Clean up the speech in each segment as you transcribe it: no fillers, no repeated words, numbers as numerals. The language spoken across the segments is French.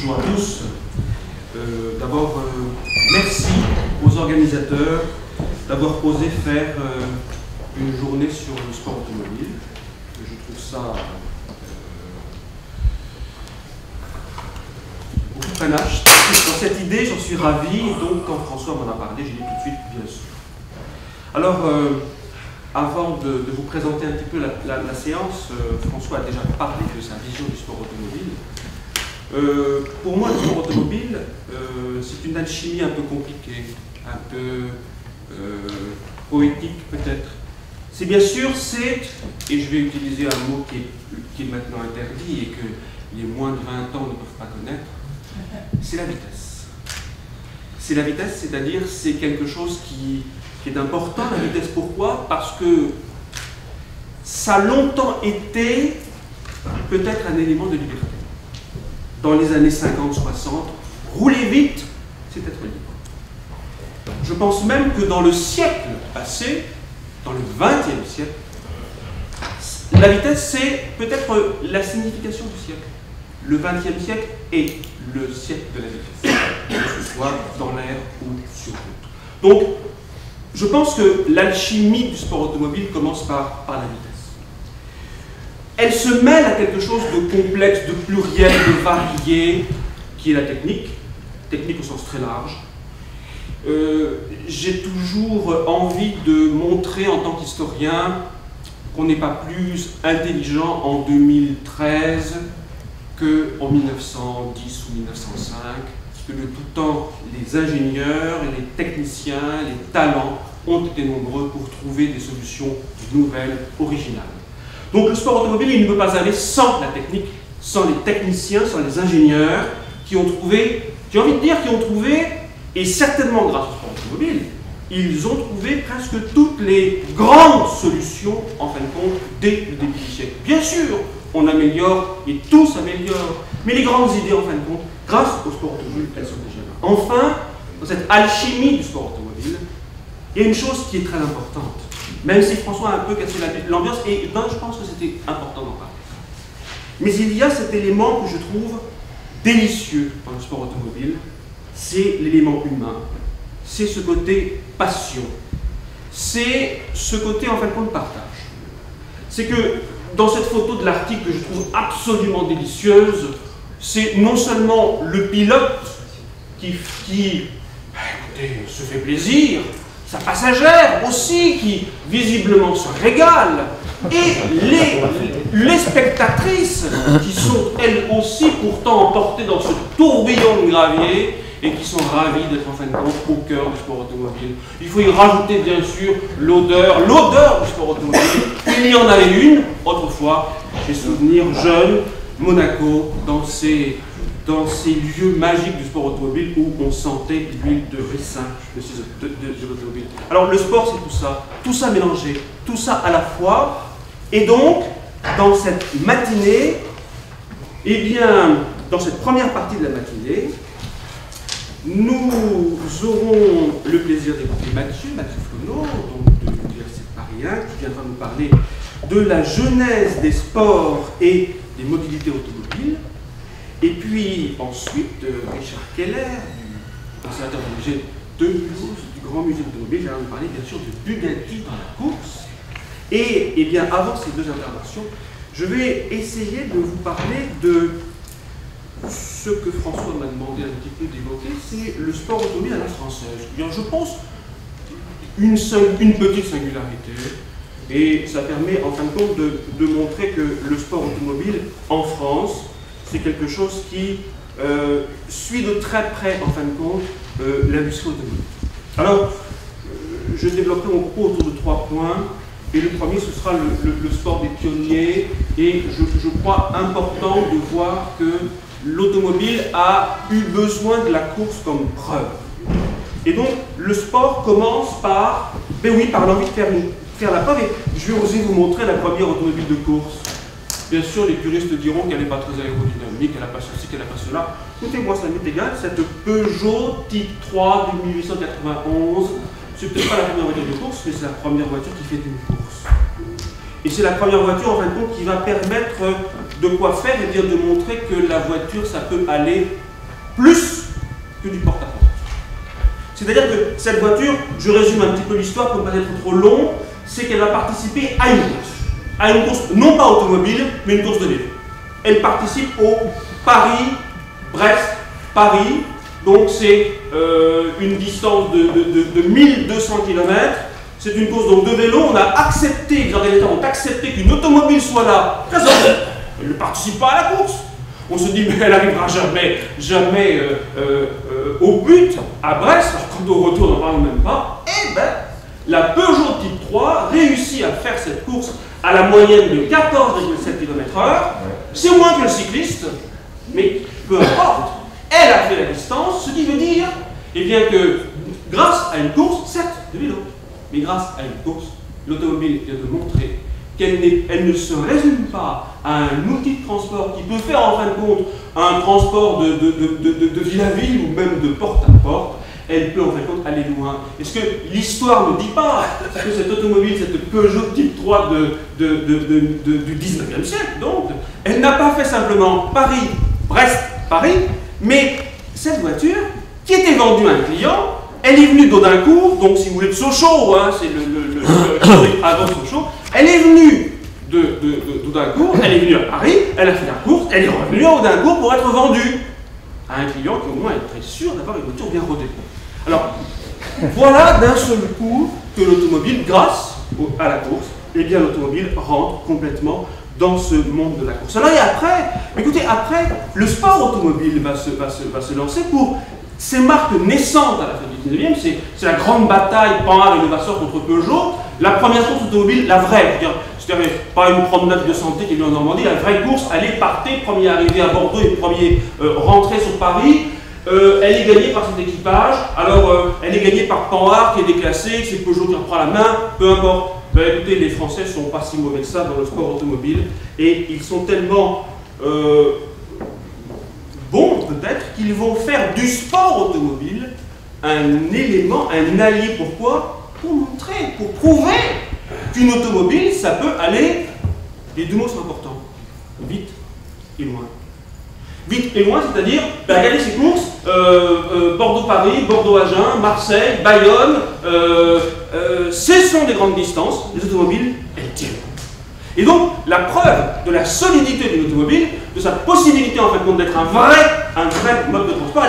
Bonjour à tous. D'abord, merci aux organisateurs d'avoir osé faire une journée sur le sport automobile. Je trouve ça beaucoup de panache. Dans cette idée, j'en suis ravi. Et donc, quand François m'en a parlé, j'ai dit tout de suite, bien sûr. Alors, avant de vous présenter un petit peu la séance, François a déjà parlé de sa vision du sport automobile. Pour moi, le sport automobile, c'est une alchimie un peu compliquée, un peu poétique peut-être. C'est bien sûr, et je vais utiliser un mot qui est maintenant interdit et que les moins de 20 ans ne peuvent pas connaître, c'est la vitesse. C'est la vitesse, c'est-à-dire c'est quelque chose qui est important, la vitesse. Pourquoi? Parce que ça a longtemps été peut-être un élément de liberté. Dans les années 50-60, rouler vite, c'est être libre. Je pense même que dans le siècle passé, dans le XXe siècle, la vitesse, c'est peut-être la signification du siècle. Le XXe siècle est le siècle de la vitesse, que ce soit dans l'air ou sur route. Donc, je pense que l'alchimie du sport automobile commence par la vitesse. Elle se mêle à quelque chose de complexe, de pluriel, de varié, qui est la technique au sens très large. J'ai toujours envie de montrer en tant qu'historien qu'on n'est pas plus intelligent en 2013 qu'en 1910 ou 1905, que de tout temps, les ingénieurs, les techniciens, les talents ont été nombreux pour trouver des solutions nouvelles, originales. Donc le sport automobile, il ne peut pas aller sans la technique, sans les techniciens, sans les ingénieurs qui ont trouvé, j'ai envie de dire, qui ont trouvé, et certainement grâce au sport automobile, ils ont trouvé presque toutes les grandes solutions, en fin de compte, dès le début du siècle. Bien sûr, on améliore, et tout s'améliore, mais les grandes idées, en fin de compte, grâce au sport automobile, elles sont déjà là. Enfin, dans cette alchimie du sport automobile, il y a une chose qui est très importante. Même si François a un peu cassé l'ambiance, et ben, je pense que c'était important d'en parler. Mais il y a cet élément que je trouve délicieux dans le sport automobile, c'est l'élément humain. C'est ce côté passion. C'est ce côté, en fin de compte, partage. C'est que dans cette photo de l'Arctique que je trouve absolument délicieuse, c'est non seulement le pilote qui écoutez, se fait plaisir, sa passagère aussi, qui visiblement se régale, et les spectatrices, qui sont elles aussi pourtant emportées dans ce tourbillon de gravier, et qui sont ravies d'être en fin de compte au cœur du sport automobile. Il faut y rajouter bien sûr l'odeur du sport automobile. Il y en avait une, autrefois, j'ai souvenir jeune, Monaco, dans ces lieux magiques du sport automobile où on sentait l'huile de ricin de l'automobile. Alors le sport, c'est tout ça mélangé, tout ça à la fois. Et donc, dans cette matinée, eh bien, dans cette première partie de la matinée, nous aurons le plaisir d'écouter Mathieu Flonneau, donc de l'Université de Paris 1, qui viendra nous parler de la genèse des sports et des mobilités automobiles. Et puis ensuite, Richard Keller, du conservateur du musée de Mulhouse, du Grand Musée d'automobile, viendra nous parler bien sûr de Bugatti dans la course. Et eh bien, avant ces deux interventions, je vais essayer de vous parler de ce que François m'a demandé un petit peu d'évoquer, c'est le sport automobile à la française. Bien, je pense une petite singularité, et ça permet en fin de compte de montrer que le sport automobile en France, c'est quelque chose qui suit de très près, en fin de compte, l'industrie automobile. Alors, je développerai mon propos autour de 3 points, et le premier, ce sera le sport des pionniers, et je crois important de voir que l'automobile a eu besoin de la course comme preuve. Et donc, le sport commence par, par l'envie de faire la preuve, et je vais oser vous montrer la première automobile de course. Bien sûr, les puristes diront qu'elle n'est pas très aérodynamique, qu'elle n'a pas ceci, qu'elle n'a pas cela. Écoutez, moi, ça m'est égal, cette Peugeot Type 3 de 1891, c'est peut-être pas la première voiture de course, mais c'est la première voiture qui fait une course. Et c'est la première voiture, en fin de compte, qui va permettre de quoi faire et bien de montrer que la voiture, ça peut aller plus que du porte-à-porte. C'est-à-dire que cette voiture, je résume un petit peu l'histoire pour ne pas être trop long, c'est qu'elle va participer à une course. À une course, non pas automobile, mais une course de vélo. Elle participe au Paris-Brest-Paris. Donc c'est une distance de 1200 km. C'est une course donc de vélo. On a accepté, les organisateurs ont accepté qu'une automobile soit là, présente. Elle ne participe pas à la course. On se dit, mais elle n'arrivera jamais au but, à Brest, quand au retour, on n'en parle même pas. Eh bien, la Peugeot Type 3 réussit à faire cette course à la moyenne de 14,7 km/h. C'est moins que le cycliste, mais peu importe. Elle a fait la distance, ce qui veut dire eh bien, que grâce à une course, certes de vélo, mais grâce à une course, l'automobile vient de montrer qu'elle ne se résume pas à un outil de transport qui peut faire en fin de compte un transport de ville à ville ou même de porte à porte. Elle peut en fin de compte aller loin. Et ce que l'histoire ne dit pas, c'est que cette automobile, cette Peugeot Type 3 du 19e siècle, donc, elle n'a pas fait simplement Paris, Brest, Paris, mais cette voiture, qui était vendue à un client, elle est venue d'Audincourt, donc si vous voulez de Sochaux, hein, c'est le avant Sochaux, elle est venue d'Audincourt, elle est venue à Paris, elle a fait la course, elle est revenue à Audincourt pour être vendue à un client qui au moins est très sûr d'avoir une voiture bien rodée. Alors, voilà d'un seul coup que l'automobile, grâce à la course, eh bien l'automobile rentre complètement dans ce monde de la course. Alors et après, écoutez, après, le sport automobile va se lancer pour ces marques naissantes à la fin du 19e, c'est la grande bataille Panhard et Levasseur contre Peugeot, la première course automobile, la vraie, c'est-à-dire pas une promenade de santé qui est en Normandie, la vraie course, allez, partez, premier arrivé à Bordeaux et premier rentré sur Paris. Elle est gagnée par cet équipage, alors elle est gagnée par Panhard qui est déclassé, c'est Peugeot qui reprend la main, peu importe. Ben, écoutez, les Français ne sont pas si mauvais que ça dans le sport automobile et ils sont tellement bons peut-être qu'ils vont faire du sport automobile un élément, un allié. Pourquoi? Pour montrer, pour prouver qu'une automobile, ça peut aller, les deux mots sont importants, vite et loin. Vite et loin, c'est-à-dire, regardez ces courses, Bordeaux-Paris, Bordeaux-Agen, Marseille, Bayonne, ce sont des grandes distances, les automobiles, elles tiennent. Et donc, la preuve de la solidité d'une automobile, de sa possibilité en fait d'être un vrai mode de transport,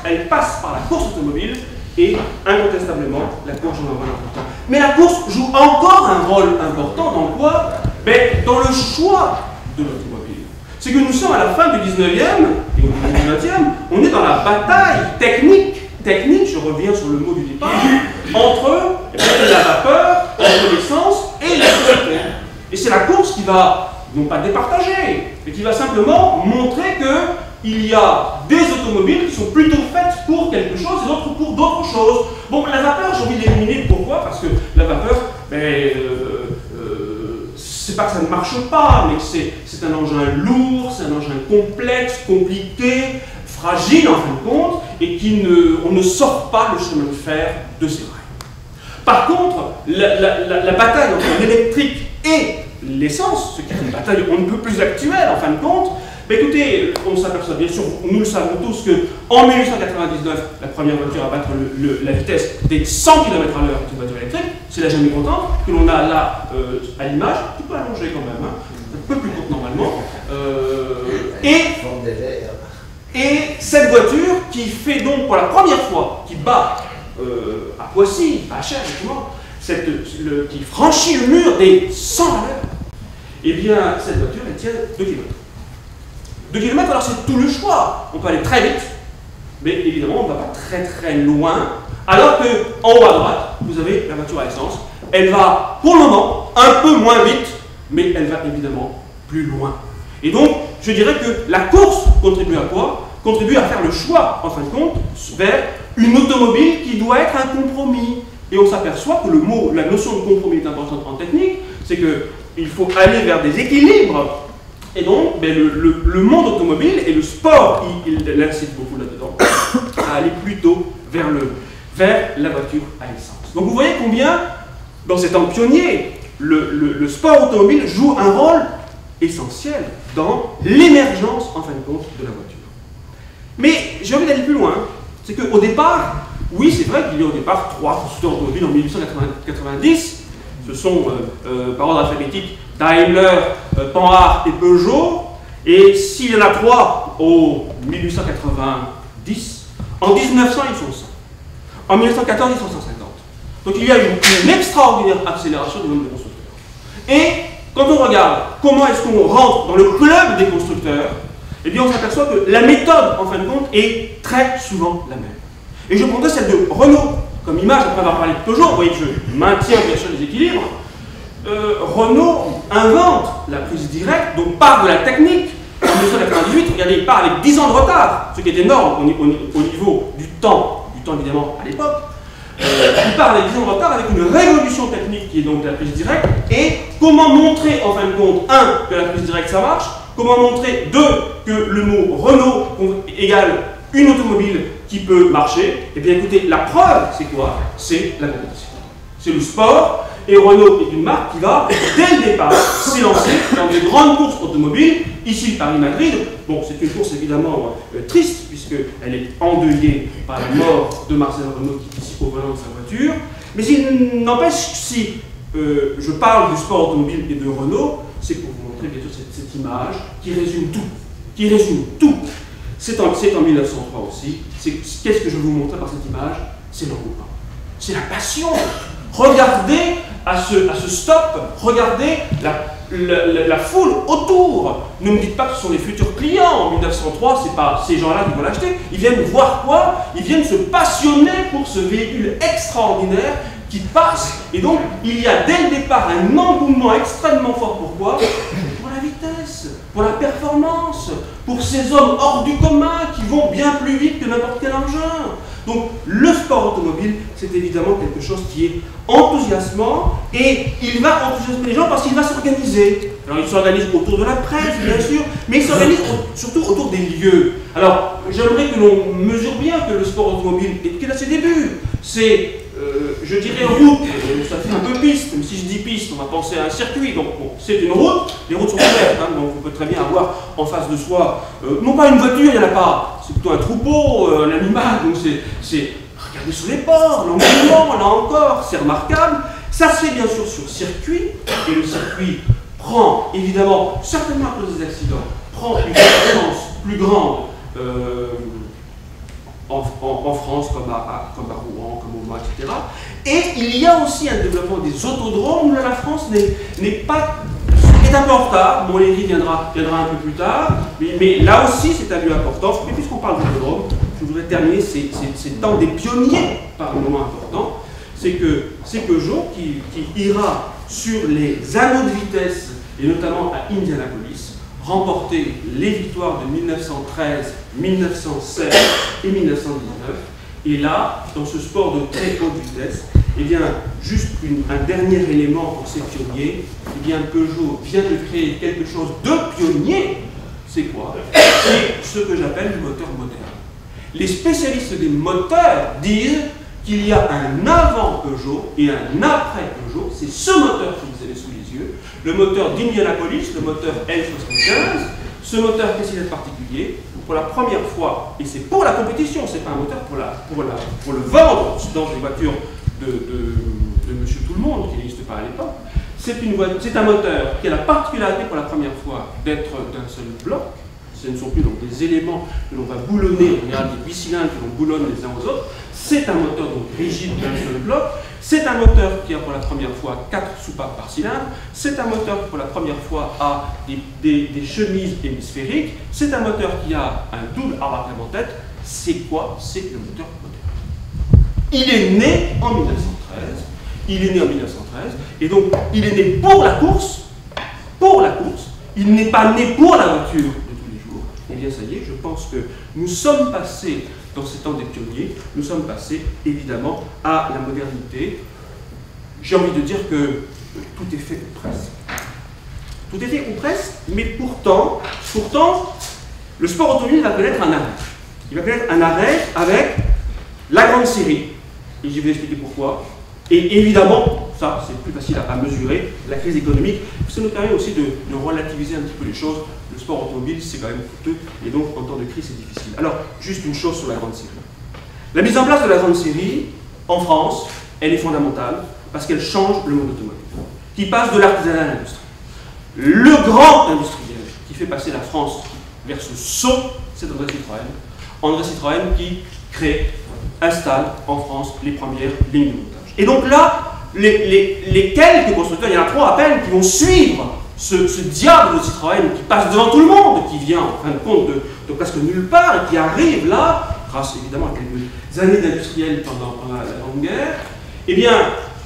elle passe par la course automobile et incontestablement, la course joue un rôle important. Mais la course joue encore un rôle important dans quoi? Dans le choix de l'automobile. C'est que nous sommes à la fin du 19e et au début du 20e, on est dans la bataille technique, je reviens sur le mot du départ, entre la vapeur, entre l'essence et l'électricité. Et c'est la course qui va, non pas départager, mais qui va simplement montrer qu'il y a des automobiles qui sont plutôt faites pour quelque chose et d'autres pour d'autres choses. Bon, la vapeur, j'ai envie de l'éliminer. Pourquoi? Parce que la vapeur, c'est pas que ça ne marche pas, mais c'est un engin lourd, c'est un engin complexe, compliqué, fragile en fin de compte, et on ne sort pas le chemin de fer de ses rails. Par contre, la bataille entre l'électrique et l'essence, ce qui est une bataille on ne peut plus actuelle en fin de compte, écoutez, on s'aperçoit bien sûr, nous le savons tous, qu'en 1899, la première voiture à battre la vitesse des 100 km/h est une voiture électrique, c'est la jamais contente, que l'on a là à l'image, un petit peu allongée quand même, hein, un peu plus courte normalement, et cette voiture qui fait donc pour la première fois, qui bat à Poissy, à Cher justement, qui franchit le mur des 100 à l'heure, eh bien cette voiture elle tient 2 km. 2 km, alors c'est tout le choix. On peut aller très vite, mais évidemment on ne va pas très loin. Alors qu'en haut à droite, vous avez la voiture à essence. Elle va pour le moment un peu moins vite, mais elle va évidemment plus loin. Et donc, je dirais que la course contribue à quoi? Contribue à faire le choix, en fin de compte, vers une automobile qui doit être un compromis. Et on s'aperçoit que la notion de compromis est importante en technique, c'est qu'il faut aller vers des équilibres. Et donc, le monde automobile et le sport, il incite beaucoup là-dedans, à aller plutôt vers la voiture à essence. Donc vous voyez combien, dans ces temps pionniers, le sport automobile joue un rôle essentiel dans l'émergence, en fin de compte, de la voiture. Mais j'ai envie d'aller plus loin. C'est qu'au départ, oui, c'est vrai qu'il y a au départ 3 constructeurs automobiles en 1890. Ce sont, par ordre alphabétique, Daimler, Panhard et Peugeot. Et s'il y en a 3 en 1890, en 1900, ils sont 100. En 1914, ils sont 150. Donc il y a une extraordinaire accélération du nombre de constructeurs. Et quand on regarde comment est-ce qu'on rentre dans le club des constructeurs, eh bien on s'aperçoit que la méthode, en fin de compte, est très souvent la même. Et je prendrai celle de Renault comme image, après avoir parlé de Peugeot. Vous voyez que je maintiens bien sûr les équilibres. Renault invente la prise directe, donc part de la technique. En 1998, regardez, il part avec 10 ans de retard, ce qui est énorme au niveau du temps évidemment à l'époque. Il part avec 10 ans de retard avec une révolution technique qui est donc la prise directe. Et comment montrer en fin de compte, 1, que la prise directe ça marche, comment montrer, 2, que le mot Renault égale une automobile qui peut marcher. Eh bien écoutez, la preuve c'est quoi? C'est la compétition. C'est le sport. Et Renault est une marque qui va, dès le départ, s'élancer dans des grandes courses automobiles. Ici, Paris-Madrid. Bon, c'est une course évidemment triste, puisqu'elle est endeuillée par la mort de Marcel Renault qui est ici au volant de sa voiture. Mais il n'empêche, si je parle du sport automobile et de Renault, c'est pour vous montrer bien sûr cette image qui résume tout. Qui résume tout. C'est en 1903 aussi. Qu'est-ce que je vais vous montrer par cette image? C'est l'engouement. C'est la passion. Regardez à ce stop, regardez la foule autour. Ne me dites pas que ce sont les futurs clients. En 1903, ce n'est pas ces gens-là qui vont l'acheter. Ils viennent voir quoi? Ils viennent se passionner pour ce véhicule extraordinaire qui passe. Et donc, il y a dès le départ un engouement extrêmement fort. Pourquoi? Pour la vitesse, pour la performance, pour ces hommes hors du commun qui vont bien plus vite que n'importe quel engin. Donc, le sport automobile, c'est évidemment quelque chose qui est enthousiasmant et il va enthousiasmer les gens parce qu'il va s'organiser. Alors, il s'organise autour de la presse, bien sûr, mais il s'organise surtout autour des lieux. Alors, j'aimerais que l'on mesure bien que le sport automobile est à ses débuts. C'est, je dirais, route, ça fait un peu piste, même si je dis piste, on va penser à un circuit. Donc, bon, c'est une route, les routes sont ouvertes, hein, donc on peut très bien avoir en face de soi, non pas une voiture, il n'y en a pas. C'est plutôt un troupeau, un animal, donc c'est regardez sur les bords, l'engouement, là encore, c'est remarquable. Ça se fait bien sûr sur circuit, et le circuit prend, évidemment, certainement à cause des accidents, prend une importance plus grande en France, comme à Rouen, comme au Mans, etc. Et il y a aussi un développement des autodromes où là, la France est un peu en retard. Bon, Léry viendra un peu plus tard, mais là aussi c'est un lieu important. Et puisqu'on parle d'autodrome, je voudrais terminer ces temps des pionniers par un moment important. C'est que c'est Peugeot qui ira sur les anneaux de vitesse, et notamment à Indianapolis, remporter les victoires de 1913, 1916 et 1919. Et là, dans ce sport de très haute vitesse, eh bien, juste un dernier élément pour ces pionniers, eh bien, Peugeot vient de créer quelque chose de pionnier. C'est quoi? C'est ce que j'appelle le moteur moderne. Les spécialistes des moteurs disent qu'il y a un avant Peugeot et un après Peugeot. C'est ce moteur que vous avez sous les yeux, le moteur d'Indianapolis, le moteur L75. Ce moteur, qu'est-ce qu'il a de particulier? Pour la première fois, et c'est pour la compétition, c'est pas un moteur pour le vendre dans des voitures de Monsieur Tout-le-Monde, qui n'existe pas à l'époque. C'est un moteur qui a la particularité pour la première fois d'être d'un seul bloc. Ce ne sont plus donc des éléments que l'on va boulonner, on regarde des 8 cylindres que l'on boulonne les uns aux autres. C'est un moteur donc rigide d'un seul bloc. C'est un moteur qui a pour la première fois 4 soupapes par cylindre. C'est un moteur qui pour la première fois a des chemises hémisphériques. C'est un moteur qui a un double arbre en tête. C'est quoi? C'est le moteur moderne. Il est né en 1913. Il est né en 1913. Et donc, il est né pour la course. Pour la course. Il n'est pas né pour la voiture de tous les jours. Eh bien, ça y est, je pense que nous sommes passés dans ces temps des pionniers, nous sommes passés évidemment à la modernité. J'ai envie de dire que tout est fait ou presque. Tout est fait ou presque, mais pourtant, le sport automobile va connaître un arrêt. Il va connaître un arrêt avec la grande série. Et je vais expliquer pourquoi. Et évidemment, ça c'est plus facile à mesurer, la crise économique. Ça nous permet aussi de relativiser un petit peu les choses. Le sport automobile, c'est quand même coûteux, et donc en temps de crise, c'est difficile. Alors, juste une chose sur la grande série. La mise en place de la grande série, en France, elle est fondamentale, parce qu'elle change le monde automobile, qui passe de l'artisanat à l'industrie. Le grand industriel qui fait passer la France vers ce saut, c'est André Citroën. André Citroën qui crée, installe en France les premières lignes de montage. Et donc là, les quelques constructeurs, il y en a 3 à peine, qui vont suivre ce diable de Citroën qui passe devant tout le monde, qui vient en fin de compte de presque nulle part, et qui arrive là, grâce évidemment à quelques années d'industriels pendant la Grande Guerre. Eh bien,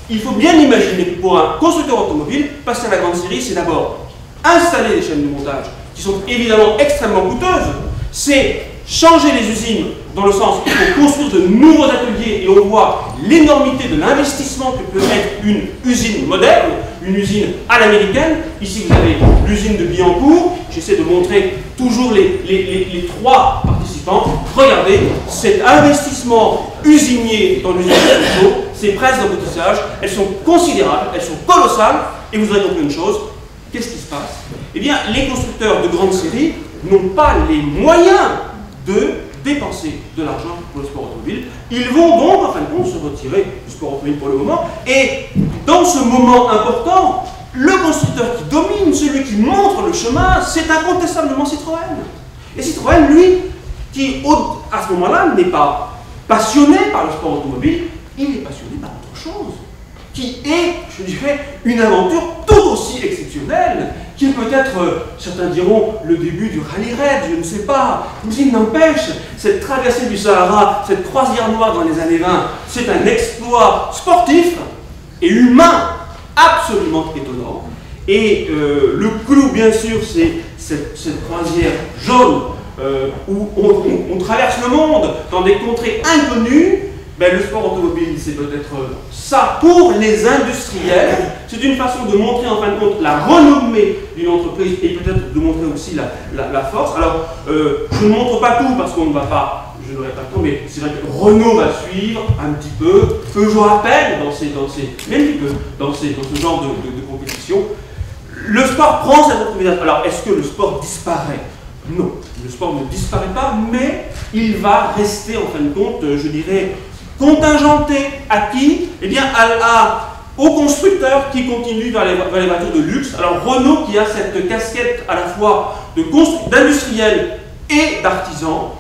il faut bien imaginer que pour un constructeur automobile, passer à la grande série, c'est d'abord installer des chaînes de montage qui sont évidemment extrêmement coûteuses, c'est changer les usines dans le sens qu'il faut construire de nouveaux ateliers, et on voit l'énormité de l'investissement que peut être une usine moderne, une usine à l'américaine. Ici vous avez l'usine de Billancourt, j'essaie de montrer toujours les 3 participants. Regardez, cet investissement usinier dans l'usine de Peugeot, ces presses d'emboutissage, elles sont considérables, elles sont colossales, et vous aurez compris une chose, qu'est-ce qui se passe? Eh bien, les constructeurs de grande série n'ont pas les moyens de dépenser de l'argent pour le sport automobile. Ils vont donc, en fin de compte, se retirer du sport automobile pour le moment. Et dans ce moment important, le constructeur qui domine, celui qui montre le chemin, c'est incontestablement Citroën. Et Citroën, lui, qui à ce moment-là n'est pas passionné par le sport automobile, il est passionné par autre chose, qui est, je dirais, une aventure tout aussi exceptionnelle, qui est peut-être, certains diront, le début du rallye raid, je ne sais pas, mais il n'empêche, cette traversée du Sahara, cette croisière noire dans les années 20, c'est un exploit sportif et humain absolument étonnant. Et le clou, bien sûr, c'est cette croisière jaune où on traverse le monde dans des contrées inconnues. Ben, le sport automobile, c'est peut-être ça pour les industriels. C'est une façon de montrer en fin de compte la renommée d'une entreprise et peut-être de montrer aussi la force. Alors, je ne montre pas tout parce qu'on ne va pas, je n'aurai pas le temps, mais c'est vrai que Renault va suivre un petit peu, Peugeot à peine dans ce genre de compétition. Le sport prend cette autre. Alors, est-ce que le sport disparaît? Non, le sport ne disparaît pas, mais il va rester en fin de compte, je dirais, contingenté à qui? Eh bien, aux constructeurs qui continuent vers les voitures de luxe. Alors, Renault, qui a cette casquette à la fois d'industriel et d'artisan,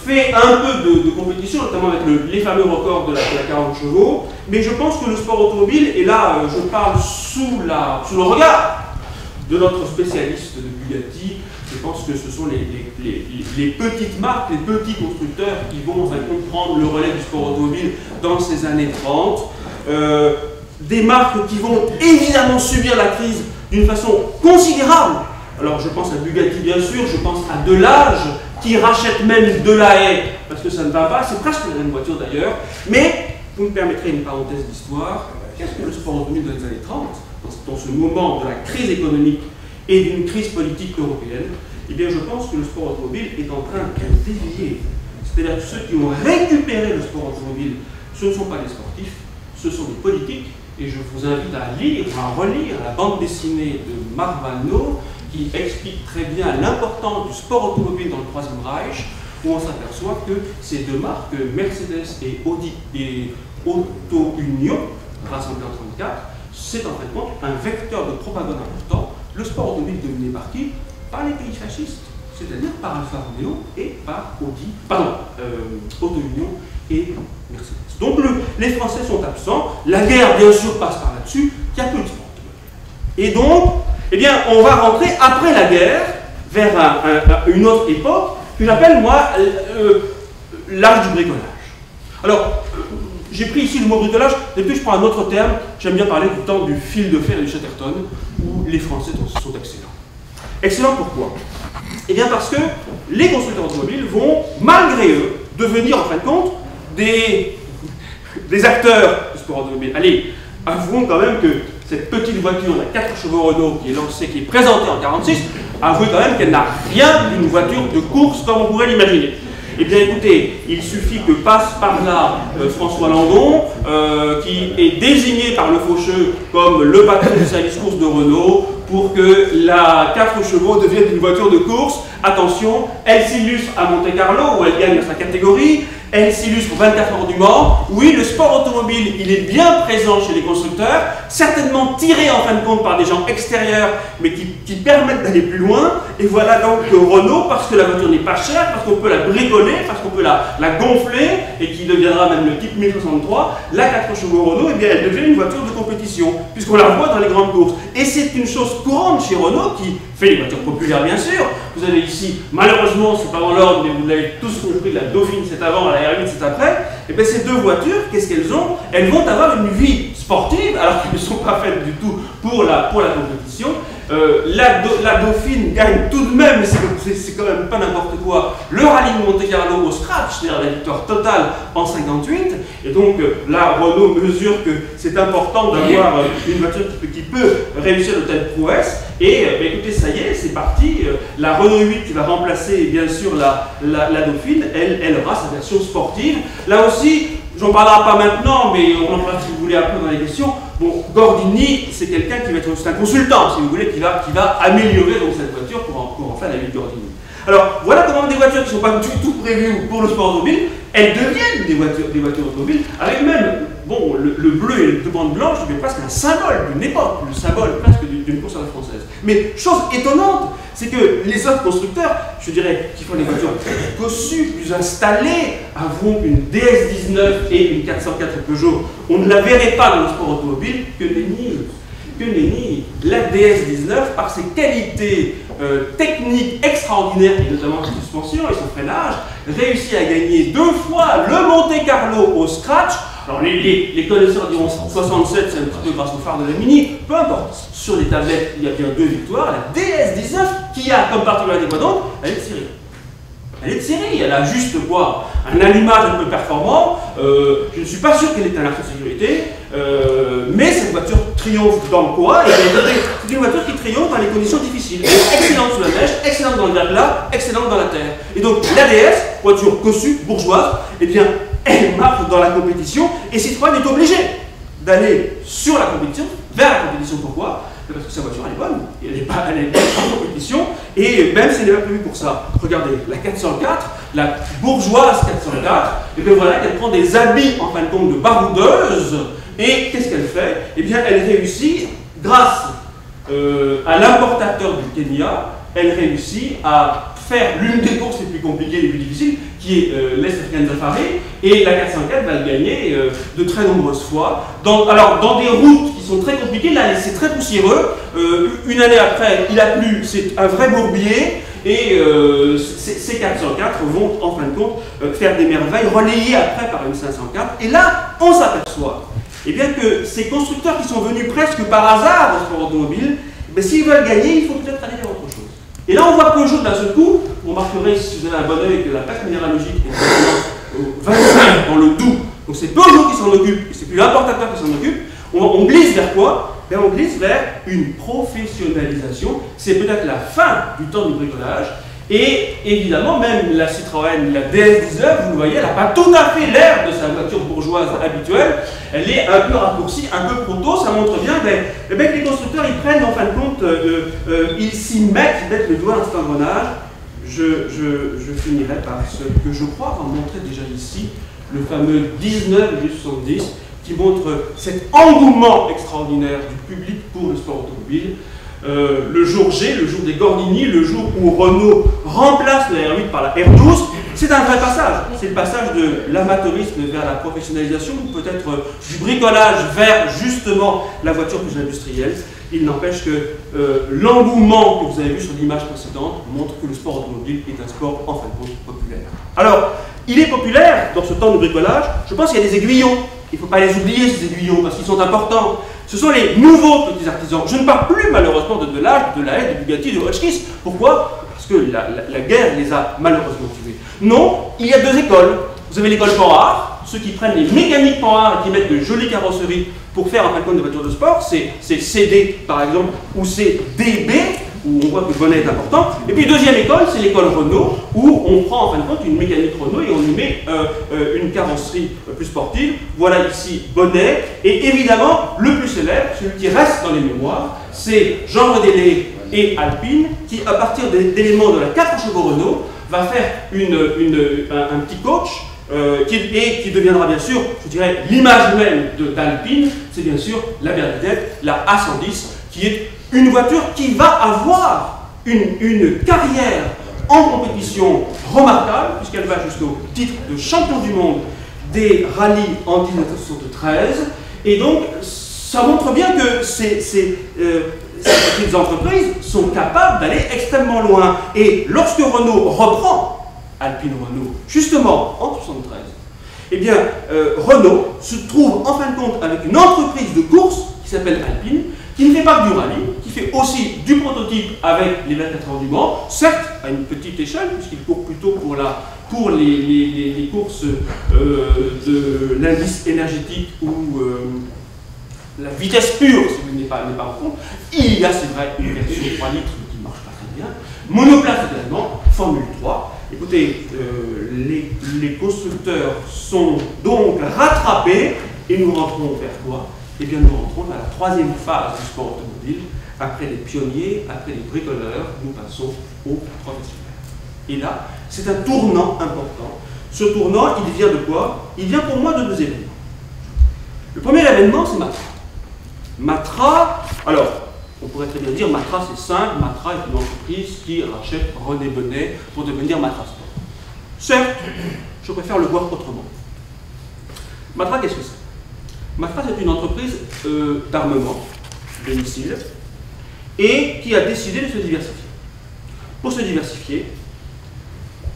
fait un peu de compétition, notamment avec les fameux records de la 40 chevaux. Mais je pense que le sport automobile, et là, je parle sous le regard de notre spécialiste de Bugatti, je pense que ce sont les petites marques, les petits constructeurs qui vont prendre le relais du sport automobile dans ces années 30. Des marques qui vont évidemment subir la crise d'une façon considérable. Alors je pense à Bugatti bien sûr, je pense à Delage qui rachète même Delahaye parce que ça ne va pas, c'est presque la même voiture d'ailleurs. Mais vous me permettrez une parenthèse d'histoire. Qu'est-ce que le sport automobile dans les années 30, dans ce moment de la crise économique et d'une crise politique européenne? Eh bien, je pense que le sport automobile est en train de dévier. C'est-à-dire que ceux qui ont récupéré le sport automobile, ce ne sont pas des sportifs, ce sont des politiques. Et je vous invite à lire, à relire la bande dessinée de Marc Vallneau, qui explique très bien l'importance du sport automobile dans le Troisième Reich, où on s'aperçoit que ces deux marques, Mercedes et Audi et Auto Union, rassemblées en 1934, c'est en fait un vecteur de propagande important. Le sport automobile dominé par qui? Par les pays fascistes, c'est-à-dire par Alfa Romeo et par Auto Union et Mercedes. Donc les Français sont absents, la guerre bien sûr passe par là-dessus, il n'y a plus de sport automobile. Et donc, eh bien, on va rentrer après la guerre vers une autre époque que j'appelle moi l'âge du bricolage. Alors, j'ai pris ici le mot bricolage, et puis je prends un autre terme, j'aime bien parler du temps du fil de fer et du Chatterton, où les Français sont excellents. Excellents pourquoi? Eh bien parce que les constructeurs automobiles vont, malgré eux, devenir en fin de compte des acteurs du sport automobile. Allez, avouons quand même que cette petite voiture, la 4 chevaux Renault, qui est lancée, qui est présentée en 1946, avouez quand même qu'elle n'a rien d'une voiture de course comme on pourrait l'imaginer. Eh bien écoutez, il suffit que passe par là François Landon, qui est désigné par le faucheux comme le patron du service course de Renault, pour que la 4 chevaux devienne une voiture de course. Attention, elle s'illustre à Monte-Carlo, où elle gagne sa catégorie. Elle s'illustre au 24 heures du Mans. Oui, le sport automobile, il est bien présent chez les constructeurs, certainement tiré en fin de compte par des gens extérieurs, mais qui permettent d'aller plus loin. Et voilà donc que Renault, parce que la voiture n'est pas chère, parce qu'on peut la bricoler, parce qu'on peut la gonfler, et qui deviendra même le type 1063, la 4 chevaux Renault, eh bien, elle devient une voiture de compétition, puisqu'on la voit dans les grandes courses. Et c'est une chose courante chez Renault, qui fait les voitures populaires, bien sûr. Vous avez ici, malheureusement, c'est pas dans l'ordre, mais vous l'avez tous compris, la Dauphine c'est avant, la R8 c'est après. Et bien ces deux voitures, qu'est-ce qu'elles ont? Elles vont avoir une vie sportive, alors qu'elles ne sont pas faites du tout pour la compétition. La Dauphine gagne tout de même, mais c'est quand même pas n'importe quoi, le rallye de Monte-Carlo au scratch, c'est-à-dire la victoire totale en 58. Et donc là, Renault mesure que c'est important d'avoir une voiture qui peut réussir de telles prouesses. Et écoutez, ça y est, c'est parti. La Renault 8 qui va remplacer bien sûr la Dauphine, elle aura sa version sportive. Là aussi, j'en parlerai pas maintenant, mais on en parlera si vous voulez après dans les questions. Bon, Gordini, c'est quelqu'un qui va être un consultant, si vous voulez, qui va améliorer donc cette voiture pour en faire la vie de Gordini. Alors, voilà comment des voitures qui ne sont pas du tout prévues pour le sport automobile, elles deviennent des voitures automobiles, avec même, bon, le bleu et les deux bandes blanches, c'est presque un symbole d'une époque, le symbole presque d'une course à la française. Mais, chose étonnante, c'est que les autres constructeurs, je dirais, qui font des voitures plus cossues, plus installées, avons une DS19 et une 404 Peugeot. On ne la verrait pas dans le sport automobile, que nenni. La DS19, par ses qualités techniques extraordinaires, et notamment sa suspension et son freinage, réussit à gagner 2 fois le Monte-Carlo au scratch. Alors les connaisseurs diront 67, c'est un petit peu grâce au phare de la Mini, peu importe. Sur les tablettes, il y a bien 2 victoires. La DS19, qui a comme particularité quoi donc, elle est de série. Elle est de série, elle a juste quoi? Un allumage un peu performant. Je ne suis pas sûr qu'elle ait un arc de sécurité, mais cette voiture triomphe dans quoi? C'est une voiture qui triomphe dans les conditions difficiles. Elle est excellente sous la neige, excellente dans le verglas, excellente dans la terre. Et donc la DS, voiture cossue, bourgeoise, eh bien, elle marche dans la compétition, et Citroën est obligé d'aller sur la compétition, vers la compétition. Pourquoi? Parce que sa voiture elle est bonne, et elle n'est pas en compétition, et même si elle n'est pas prévue pour ça. Regardez, la 404, la bourgeoise 404, et bien voilà qu'elle prend des habits en fin de compte de baroudeuse, et qu'est-ce qu'elle fait? Eh bien elle réussit, grâce à l'importateur du Kenya, elle réussit à faire l'une des courses les plus compliquées, les plus difficiles, qui est l'Est African Safari, et la 404 va le gagner de très nombreuses fois. Alors, dans des routes qui sont très compliquées, là c'est très poussiéreux, une année après, il a plu, c'est un vrai bourbier, et ces 404 vont en fin de compte faire des merveilles, relayées après par une 504, et là, on s'aperçoit eh bien, que ces constructeurs qui sont venus presque par hasard au sport automobile, ben, s'ils veulent gagner, il faut peut-être aller vers autre chose. Et là, on voit Peugeot d'un seul coup. Vous remarquerez, si vous avez un bon œil, que la plaque minéralogique est au 25 dans le Doubs. Donc c'est Peugeot qui s'en occupe, et c'est plus l'importateur qui s'en occupe. On glisse vers quoi? Ben, on glisse vers une professionnalisation. C'est peut-être la fin du temps du bricolage. Et évidemment, même la Citroën, la DS19, vous le voyez, elle n'a pas tout à fait l'air de sa voiture bourgeoise habituelle. Elle est un peu raccourcie, un peu proto. Ça montre bien que les constructeurs, ils prennent en fin de compte, ils s'y mettent, ils mettent le doigt dans cet engrenage. Je finirai par ce que je crois avoir montré déjà ici, le fameux 19-70, qui montre cet engouement extraordinaire du public pour le sport automobile. Le jour G, le jour des Gordini, le jour où Renault remplace la R8 par la R12, c'est un vrai passage. C'est le passage de l'amateurisme vers la professionnalisation, ou peut-être du bricolage vers justement la voiture plus industrielle. Il n'empêche que l'engouement que vous avez vu sur l'image précédente montre que le sport automobile est un sport en fin de compte populaire. Alors, il est populaire dans ce temps de bricolage. Je pense qu'il y a des aiguillons. Il ne faut pas les oublier, ces aiguillons, parce qu'ils sont importants. Ce sont les nouveaux petits artisans. Je ne parle plus malheureusement de Delage, de la Haye, de Bugatti, de Hotchkiss. Pourquoi? Parce que la guerre les a malheureusement tués. Non, il y a 2 écoles. Vous avez l'école Panhard, ceux qui prennent les mécaniques Panhard et qui mettent de jolies carrosseries pour faire en fin de compte des voitures de sport. C'est CD par exemple, ou c'est DB. où on voit que Bonnet est important. Et puis deuxième école, c'est l'école Renault, où on prend en fin de compte une mécanique Renault et on y met une carrosserie plus sportive. Voilà ici Bonnet, et évidemment le plus célèbre, celui qui reste dans les mémoires, c'est Jean Redélé et Alpine, qui à partir d'éléments de la 4 chevaux Renault va faire un petit coach qui deviendra bien sûr, je dirais, l'image même d'Alpine. C'est bien sûr la Bernadette, la A110, qui est une voiture qui va avoir une carrière en compétition remarquable, puisqu'elle va jusqu'au titre de champion du monde des rallyes en 1973. Et donc, ça montre bien que ces petites entreprises sont capables d'aller extrêmement loin. Et lorsque Renault reprend Alpine Renault, justement en 1973, eh bien, Renault se trouve en fin de compte avec une entreprise de course qui s'appelle Alpine, qui ne fait pas que du rallye, qui fait aussi du prototype avec les 24 heures du Mans, certes à une petite échelle, puisqu'il court plutôt pour les courses de l'indice énergétique ou la vitesse pure, si vous n'êtes pas en compte. Il y a, c'est vrai, une version 3 litres qui ne marche pas très bien. Monoplace également, Formule 3. Écoutez, les constructeurs sont donc rattrapés et nous rentrons vers quoi? Eh bien, nous rentrons à la troisième phase du sport automobile. Après les pionniers, après les bricoleurs, nous passons aux professionnels. Et là, c'est un tournant important. Ce tournant, il vient de quoi? Il vient pour moi de deux événements. Le premier événement, c'est Matra. Matra, alors, on pourrait très bien dire Matra, c'est simple. Matra est une entreprise qui rachète René Bonnet pour devenir Matra Sport. Certes, je préfère le voir autrement. Matra, qu'est-ce que c'est? Matra, c'est une entreprise d'armement, de missiles, et qui a décidé de se diversifier. Pour se diversifier,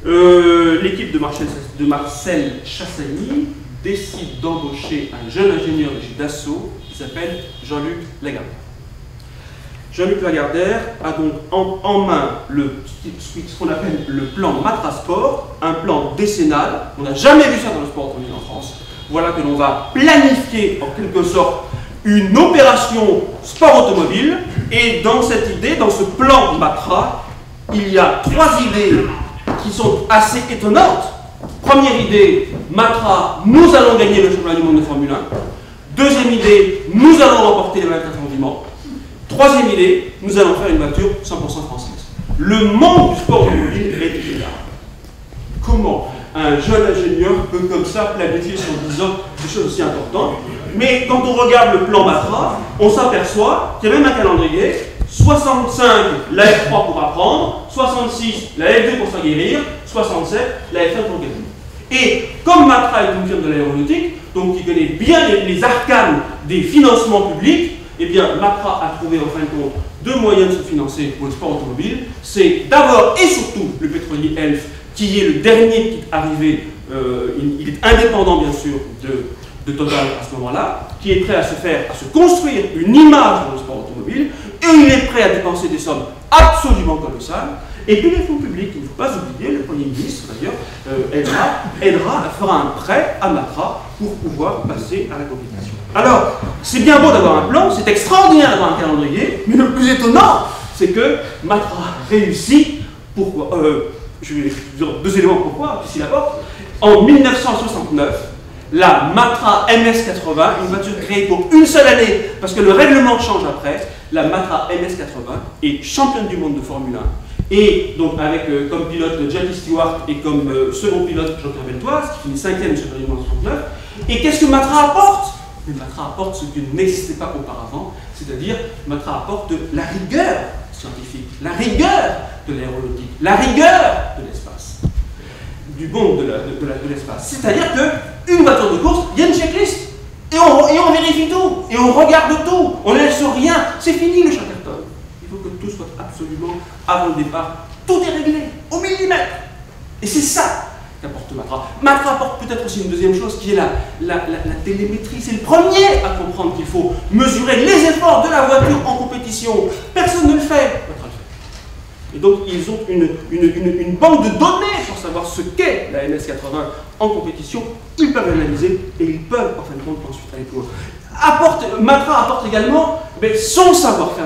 l'équipe de Marcel Chassagny décide d'embaucher un jeune ingénieur de chez Dassault qui s'appelle Jean-Luc Lagardère. Jean-Luc Lagardère a donc en main ce qu'on appelle le plan Matra Sport, un plan décennal. On n'a jamais vu ça dans le sport automobile en France. Voilà que l'on va planifier en quelque sorte une opération sport automobile. Et dans cette idée, dans ce plan Matra, il y a trois idées qui sont assez étonnantes. Première idée, Matra, nous allons gagner le championnat du monde de Formule 1. Deuxième idée, nous allons remporter les 24 heures du Mans. Troisième idée, nous allons faire une voiture 100% française. Le monde du sport automobile est déjà là. Comment un jeune ingénieur peut comme ça planifier sur 10 ans des choses aussi importantes? Mais quand on regarde le plan Matra, on s'aperçoit qu'il y a même un calendrier. 65, la F3 pour apprendre, 66, la F2 pour s'aguerrir, 67, la F1 pour gagner. Et comme Matra est une firme de l'aéronautique, donc qui connaît bien les arcanes des financements publics, eh bien Matra a trouvé en fin de compte deux moyens de se financer pour le sport automobile. C'est d'abord et surtout le pétrolier Elf, qui est le dernier qui est arrivé, il est indépendant bien sûr de Total à ce moment-là, qui est prêt à se construire une image dans le sport automobile, et il est prêt à dépenser des sommes absolument colossales. Et puis les fonds publics, il ne faut pas oublier, le Premier ministre d'ailleurs fera un prêt à Matra pour pouvoir passer à la compétition. Alors, c'est bien beau d'avoir un plan, c'est extraordinaire d'avoir un calendrier, mais le plus étonnant, c'est que Matra réussit. Pourquoi je vais dire deux éléments pourquoi, ici la porte. En 1969, la Matra MS80, une voiture créée pour une seule année, parce que le règlement change après, la Matra MS80 est championne du monde de Formule 1. Et donc avec comme pilote Jackie Stewart et comme second pilote Jean-Pierre Beltoise, qui finit 5e sur le monde 69. Et qu'est-ce que Matra apporte? Mais Matra apporte ce qui n'existait pas auparavant, c'est-à-dire Matra apporte la rigueur scientifique, la rigueur de l'aéronautique, la rigueur de l'espace, du monde de l'espace. C'est-à-dire qu'une voiture de course, il y a une checklist, et on vérifie tout, et on regarde tout, on ne laisse rien, c'est fini le Chatterton. Il faut que tout soit absolument, avant le départ, tout est réglé, au millimètre. Et c'est ça qu'apporte Matra. Matra apporte peut-être aussi une deuxième chose qui est la télémétrie. C'est le premier à comprendre qu'il faut mesurer les efforts de la voiture en compétition. Personne ne le fait. Matra le fait. Et donc ils ont une banque de données pour savoir ce qu'est la MS80 en compétition. Ils peuvent l'analyser et ils peuvent en fin de compte ensuite aller plus loin. Matra apporte également son savoir-faire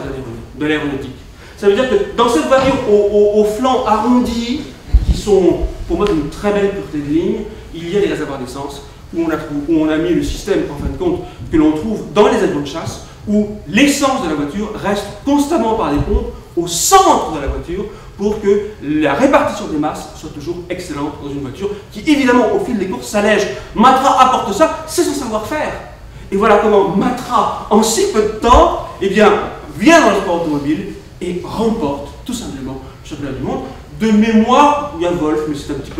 de l'aéronautique. Ça veut dire que dans cette voiture au flanc arrondi, qui sont pour moi d'une très belle pureté de ligne, il y a des réservoirs d'essence où on a mis le système, en fin de compte, que l'on trouve dans les avions de chasse, où l'essence de la voiture reste constamment par les pompes au centre de la voiture pour que la répartition des masses soit toujours excellente dans une voiture qui, évidemment, au fil des courses, s'allège. Matra apporte ça, c'est son savoir-faire. Et voilà comment Matra, en si peu de temps, eh bien, vient dans le sport automobile et remporte tout simplement le championnat du monde. De mémoire, il y a Wolf, mais c'est un petit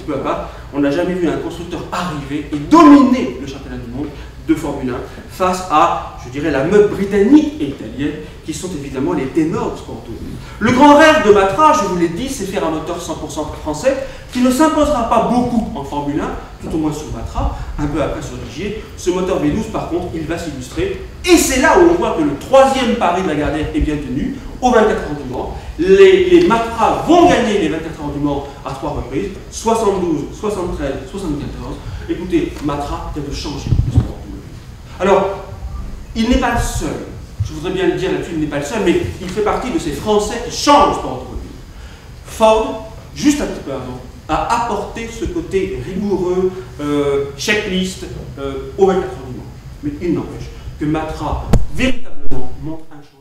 peu à part. On n'a jamais vu un constructeur arriver et dominer le championnat du monde de Formule 1 face à, je dirais, la meute britannique et italienne, qui sont évidemment les ténors du sport automobile. Le grand rêve de Matra, je vous l'ai dit, c'est faire un moteur 100% français qui ne s'imposera pas beaucoup en Formule 1, tout au moins sur Matra, un peu après sur Ligier. Ce moteur V12, par contre, il va s'illustrer. Et c'est là où on voit que le troisième pari de Lagardère est bien tenu, aux 24 heures du Mans. Les Matra vont gagner les 24 heures du Mans à 3 reprises, 72, 73, 74. Écoutez, Matra vient de changer le sport automobile. Alors, il n'est pas le seul. Je voudrais bien le dire là-dessus, il n'est pas le seul, mais il fait partie de ces Français qui changent le sport automobile. Ford, juste un petit peu avant, a apporté ce côté rigoureux, checklist, aux 24 heures du Mans. Mais il n'empêche que Matra, véritablement, montre un changement.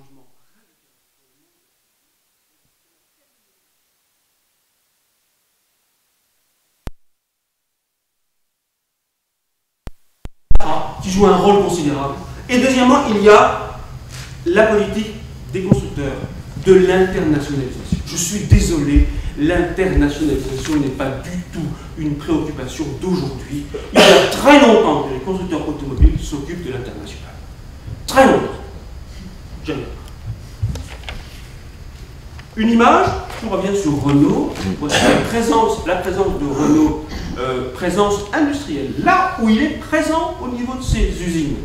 Qui joue un rôle considérable. Et deuxièmement, il y a la politique des constructeurs, de l'internationalisation. Je suis désolé, l'internationalisation n'est pas du tout une préoccupation d'aujourd'hui. Il y a très longtemps que les constructeurs automobiles s'occupent de l'international. Très longtemps. Jamais. Une image, je reviens sur Renault, voici la présence de Renault, présence industrielle, là où il est présent au niveau de ses usines.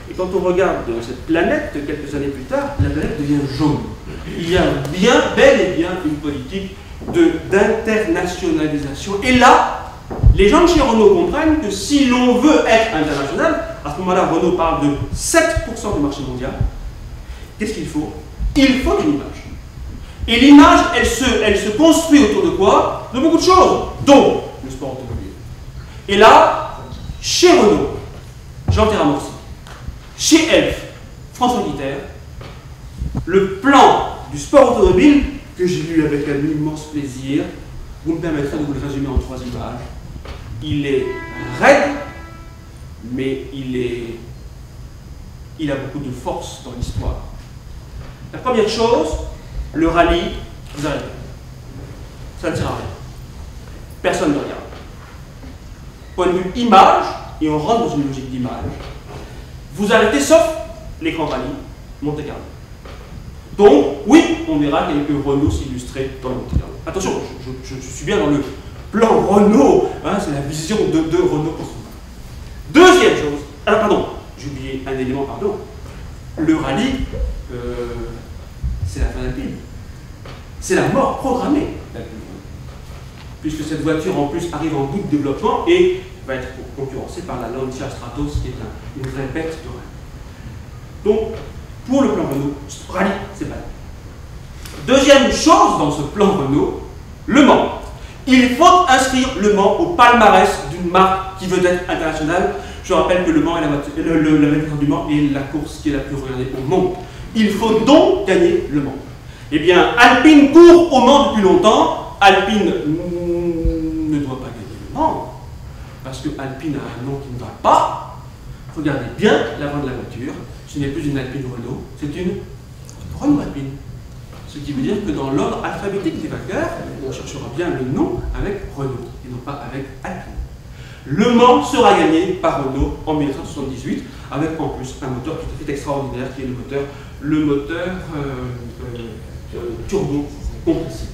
Et quand on regarde cette planète, quelques années plus tard, la planète devient jaune. Il y a bien, bel et bien, une politique d'internationalisation. Et là, les gens de chez Renault comprennent que si l'on veut être international, à ce moment-là, Renault parle de 7% du marché mondial. Qu'est-ce qu'il faut? Il faut une image. Et l'image, elle se construit autour de quoi? De beaucoup de choses, dont le sport automobile. Et là, chez Renault, Jean Terramorci, chez Elf, François Guiter, le plan du sport automobile, que j'ai lu avec un immense plaisir, vous me permettrez de vous le résumer en 3 images. Il est raide, mais il a beaucoup de force dans l'histoire. La première chose, le rallye, vous arrêtez. Ça ne sert à rien. Personne ne regarde. Point de vue image, et on rentre dans une logique d'image, vous arrêtez sauf les grands rallyes, Monte Carlo. Donc, oui, on verra quelques Renault s'illustrer dans le Monte Carlo. Attention, je suis bien dans le plan Renault, hein, c'est la vision de Renault constructeur. Deuxième chose, pardon, j'ai oublié un élément, pardon. Le rallye, c'est la fin d'Alpine. C'est la mort programmée d'Alpine. Puisque cette voiture en plus arrive en bout de développement et va être concurrencée par la Lancia Stratos qui est une vraie bête de rallye. Donc, pour le plan Renault, rallye, c'est pas là. Deuxième chose dans ce plan Renault, Le Mans. Il faut inscrire Le Mans au palmarès d'une marque qui veut être internationale. Je rappelle que Le Mans est la voiture du Mans est la course qui est la plus regardée au monde. Il faut donc gagner Le Mans. Eh bien, Alpine court au Mans depuis longtemps. Alpine ne doit pas gagner Le Mans, parce que Alpine a un nom qui ne va pas. Regardez bien l'avant de la voiture. Ce n'est plus une Alpine Renault, c'est une Renault Alpine. Ce qui veut dire que dans l'ordre alphabétique des vainqueurs, on cherchera bien le nom avec Renault, et non pas avec Alpine. Le Mans sera gagné par Renault en 1978, avec en plus un moteur tout à fait extraordinaire, qui est le moteur turbo compressé.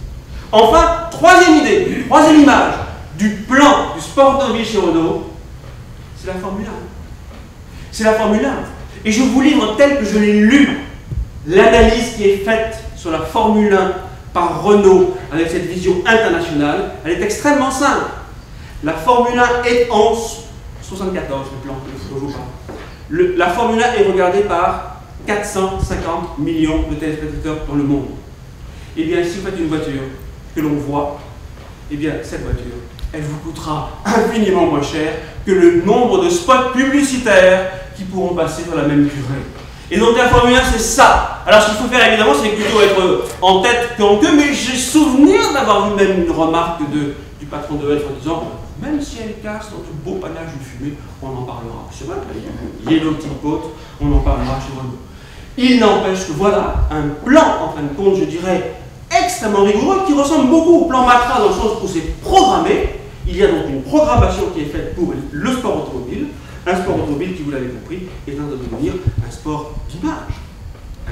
Enfin, troisième idée, troisième image du plan du sport automobile chez Renault, c'est la Formule 1. C'est la Formule 1. Et je vous livre tel que je l'ai lu, l'analyse qui est faite sur la Formule 1 par Renault, avec cette vision internationale, elle est extrêmement simple. La Formule 1 est en 74, le plan que je vous parle. La Formule 1 est regardée par 450 millions de téléspectateurs dans le monde. Eh bien, si vous faites une voiture que l'on voit, eh bien, cette voiture, elle vous coûtera infiniment moins cher que le nombre de spots publicitaires qui pourront passer dans la même durée. Et donc la Formule 1, c'est ça. Alors ce qu'il faut faire évidemment, c'est plutôt être en tête qu'en queue, mais j'ai souvenir d'avoir vu même une remarque du patron de F en disant même si elle casse dans tout beau panache de fumée, on en parlera. C'est vrai, Yellow Team Coat, on en parlera chez Renault. Il n'empêche que voilà un plan, en fin de compte, je dirais, extrêmement rigoureux, qui ressemble beaucoup au plan Matra dans le sens où c'est programmé. Il y a donc une programmation qui est faite pour le sport automobile. Un sport automobile qui, vous l'avez compris, est en train de devenir un sport d'image.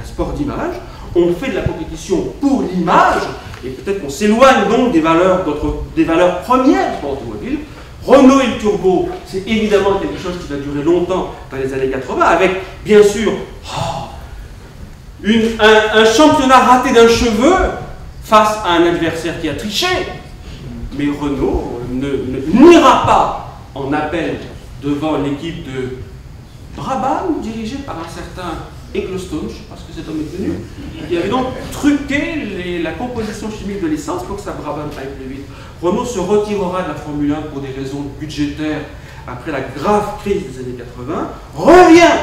Un sport d'image. On fait de la compétition pour l'image, et peut-être qu'on s'éloigne donc des valeurs premières du sport automobile. Renault et le turbo, c'est évidemment quelque chose qui va durer longtemps dans les années 80, avec, bien sûr, un championnat raté d'un cheveu face à un adversaire qui a triché. Mais Renault n'ira pas en appel devant l'équipe de Brabham, dirigée par un certain Ecclestone, je ne sais pas ce que cet homme est devenu, qui avait donc truqué la composition chimique de l'essence pour que ça Brabham aille plus vite. Renault se retirera de la Formule 1 pour des raisons budgétaires après la grave crise des années 80, revient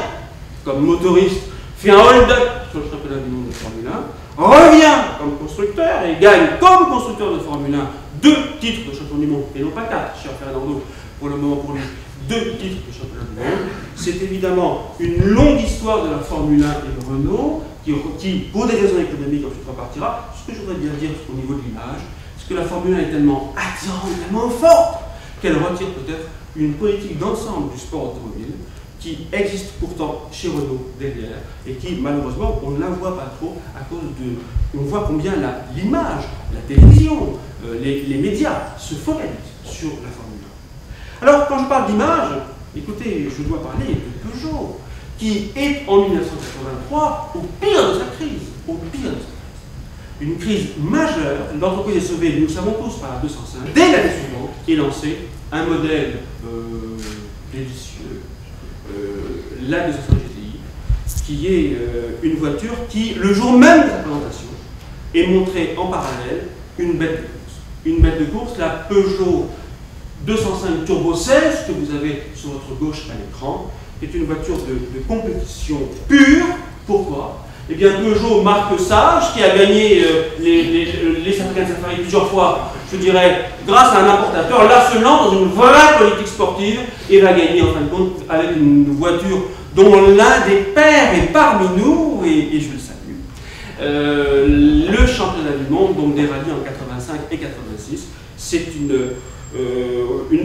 comme motoriste, fait un hold-up sur le championnat du monde de Formule 1, revient comme constructeur et gagne comme constructeur de Formule 1 2 titres de champion du monde, et non pas 4, cher Fernando, pour le moment pour lui. 2 titres de championnat du monde. C'est évidemment une longue histoire de la Formule 1 et de Renault qui, pour des raisons économiques, ensuite repartira. Ce que je voudrais bien dire au niveau de l'image, c'est que la Formule 1 est tellement attirante, tellement forte, qu'elle retire peut-être une politique d'ensemble du sport automobile qui existe pourtant chez Renault derrière et qui, malheureusement, on ne la voit pas trop à cause de... On voit combien l'image, la télévision, les médias se focalisent sur la Formule 1. Alors, quand je parle d'image, écoutez, je dois parler de Peugeot, qui est en 1983 au pire de sa crise. Au pire de sa crise. Une crise majeure, l'entreprise est sauvée, nous le savons tous, par la 205. Dès l'année suivante, est lancé un modèle délicieux, la 205 GTI, qui est une voiture qui, le jour même de sa présentation, est montrée en parallèle une bête de course. Une bête de course, la Peugeot 205 Turbo 16, que vous avez sur votre gauche à l'écran, est une voiture de compétition pure. Pourquoi? Eh bien, Peugeot, marque sage, qui a gagné les African Safari plusieurs fois, je dirais, grâce à un importateur, là se lance dans une vraie politique sportive et va gagner, en fin de compte, avec une voiture dont l'un des pères est parmi nous, et je le salue. Le championnat du monde, donc des rallyes en 85 et 86, c'est une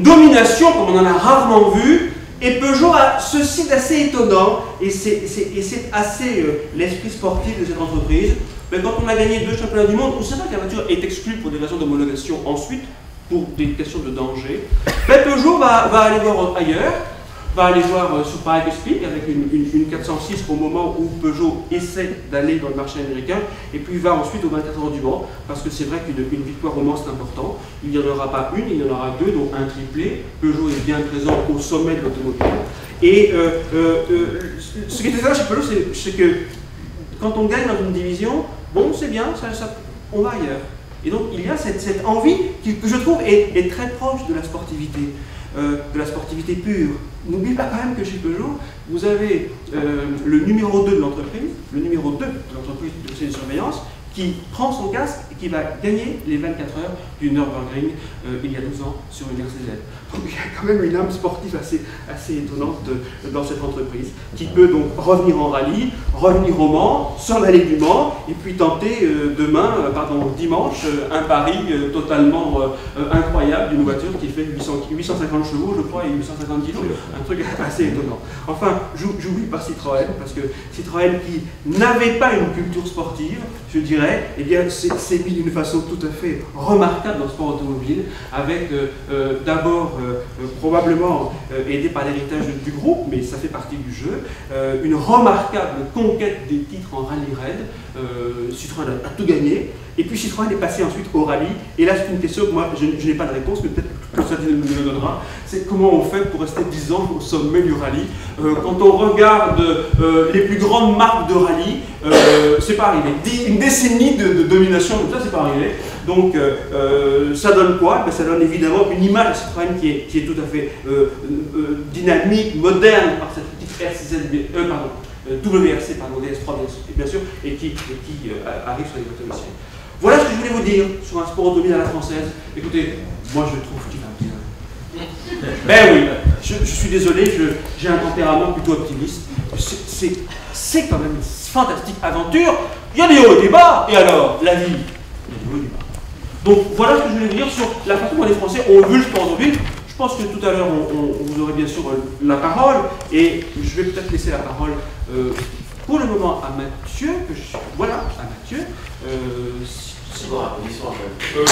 domination comme on en a rarement vu, et Peugeot a ceci d'assez étonnant, et c'est assez l'esprit sportif de cette entreprise. Mais quand on a gagné 2 championnats du monde, on sait pas que la voiture est exclue pour des raisons d'homologation ensuite, pour des questions de danger, mais Peugeot va aller voir ailleurs, va aller voir sur Park Speak avec une 406 au moment où Peugeot essaie d'aller dans le marché américain, et puis va ensuite aux 24 heures du Mans, parce que c'est vrai qu'une victoire au Mans c'est important. Il n'y en aura pas une, il y en aura 2, dont un triplé. Peugeot est bien présent au sommet de l'automobile. Et ce qui est intéressant chez Peugeot, c'est que quand on gagne dans une division, bon c'est bien, on va ailleurs. Et donc il y a cette envie qui, que je trouve est très proche de la sportivité pure. N'oubliez pas quand même que chez Peugeot, vous avez le numéro 2 de l'entreprise, de conseil de surveillance, qui prend son casque et qui va gagner les 24 heures du Nürburgring il y a 12 ans sur une RCZ. Donc il y a quand même une âme sportive assez étonnante dans cette entreprise, qui peut donc revenir en rallye, revenir au Mans, s'en aller du Mans, et puis tenter dimanche, un pari totalement incroyable d'une voiture qui fait 850 chevaux, je crois, et 850 kg, un truc assez étonnant. Enfin, j'oublie pas Citroën, parce que Citroën qui n'avait pas une culture sportive, je dirais, eh bien, c'est mis d'une façon tout à fait remarquable dans le sport automobile, avec d'abord, probablement aidé par l'héritage du groupe, mais ça fait partie du jeu, une remarquable conquête des titres en rallye raid. Citroën a tout gagné, et puis Citroën est passé ensuite au rallye, et là c'est une question que moi je n'ai pas de réponse, mais peut-être ça nous le donnera, c'est comment on fait pour rester 10 ans au sommet du rallye. Quand on regarde les plus grandes marques de rallye, c'est pas arrivé. Une décennie de domination comme ça, c'est pas arrivé. Donc ça donne quoi? Ça donne évidemment une image à Citroën qui est tout à fait dynamique, moderne, par cette petite WRC, DS3 bien sûr, et qui arrive sur les voitures de siècle. Voilà ce que je voulais vous dire sur un sport automobile à la française. Écoutez, moi je trouve qu'il va bien. Ben oui, je suis désolé, j'ai un tempérament plutôt optimiste. C'est quand même une fantastique aventure. Il y a des hauts et des bas, et alors, la vie, il y a des hauts et des bas. Donc voilà ce que je voulais vous dire sur la façon dont les Français ont vu le sport automobile. Je pense que tout à l'heure, vous aurez bien sûr la parole, et je vais peut-être laisser la parole pour le moment à Mathieu, voilà, à Mathieu. C'est bon, applaudissons un peu.